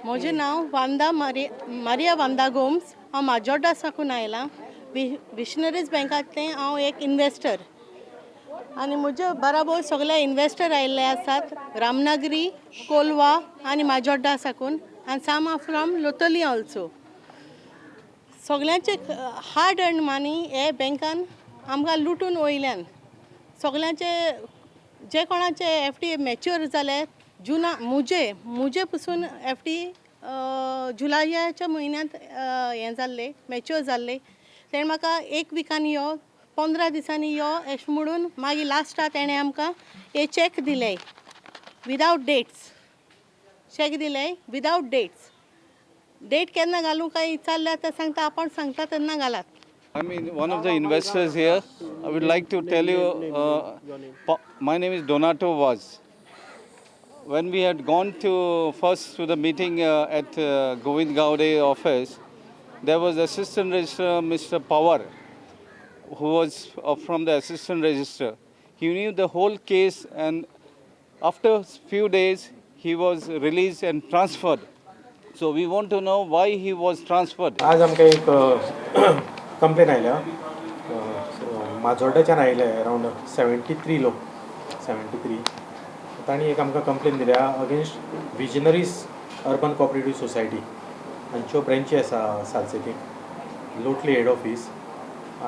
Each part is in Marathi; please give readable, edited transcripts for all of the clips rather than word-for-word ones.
म्हजें नांव मारिया वांदा गोम्स. हांव माजोर्डा साकून आयलां. विशनरीज बँकांतलें हांव एक इन्वेस्टर आनी म्हजे बराबर सगळे इन्वेस्टर आयिल्ले आसात रामनगरी, कोलवा आनी माजोर्डा साकून, आनी सम आर फ्रॉम लोटली ऑल्सो. सगळ्यांचे हार्ड अर्न मनी हे बँकान आमकां लुटून वयल्यान. सगळ्यांचे जे कोणाचे FD मॅच्युअर जाले जुना मुजे पसून FD जुलयाच्या म्हयन्यांत हें जाल्ले मॅच्युअर जाल्ले. तेणें म्हाका एक विकान यो 15 दिसांनी यो अशें म्हणून मागीर लास्टाक तेणें आमकां हे चॅक दिले विदावट डेट्स. चॅक दिले विदावट डेट्स. डेट केन्ना घालूं काय विचारल्यार ते सांगता आपण सांगता तेन्ना घालात. I mean, one of the investors here. I would like to tell you, my name is Donato Vaz. When we had gone to the meeting at Govind Gaude office, there was Assistant Registrar Mr. Power, who was from the Assistant Registrar. He knew the whole case, and after few days, he was released and transferred. So we want to know why he was transferred. आज आमकां एक कंप्लेन आयल्या माजोर्डाच्यान आयले अरावंड 73 लोक 73. तांणी एक आमकां कंप्लेन दिल्या against visionaries urban cooperative society. हांच्यो ब्रँची आसा सालसेतीक लोटली हेड ऑफीस.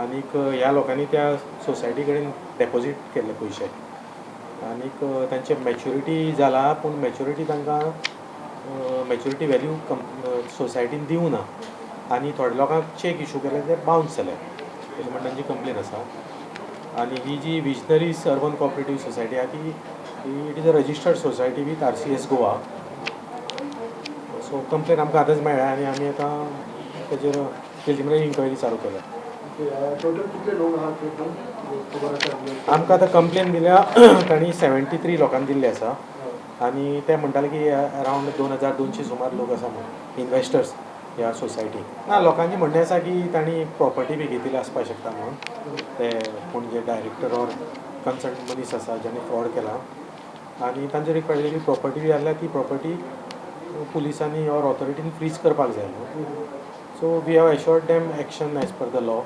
आनीक ह्या लोकांनी त्या सोसायटी कडेन डेपॉजीट केल्ले पयशे आनीक तांचे मॅच्युरिटी जाला पूण मॅच्युरिटी तांकां मॅच्युरिटी वॅल्यू सोसायटीन दिवं ना आनी थोड्या लोकांक चॅक इशू केले ते बाउन्स जाले अशें म्हणून तांची कंप्लेन आसा. आनी ही जी विजनरीज अर्बन कोऑपरेटिव्ह सोसायटी आहा ती it is a registered society with RCS Goa. So complain आमकां आतांच मेळ्ळ्या आनी आमी आतां तेजेर प्रिलिमिनरी इन्क्वायरी चालू केल्या. आमकां आतां कंप्लेन दिल्या तांणी 73 लोकांनी दिल्ली आसा आनी ते म्हणटाले की अरावंड 2200 सुमार लोक आसा म्हणून इन्वेस्टर्स ह्या सोसायटीक. ना लोकांचें म्हणणें आसा की तांणी प्रॉपर्टी बी घेतिल्ली आसपाक शकता म्हणून ते कोण जे डायरेक्टर ऑर कन्सर्न मनीस आसा ज्यांनी फ्रॉड केला आनी तांचे रिक्वायर्ड केली प्रॉपर्टी बी जाल्यार ती प्रॉपर्टी पुलिसांनी ऑर ऑथॉरिटीन फ्रीज करपाक जाय. So we have assured them action as per the law.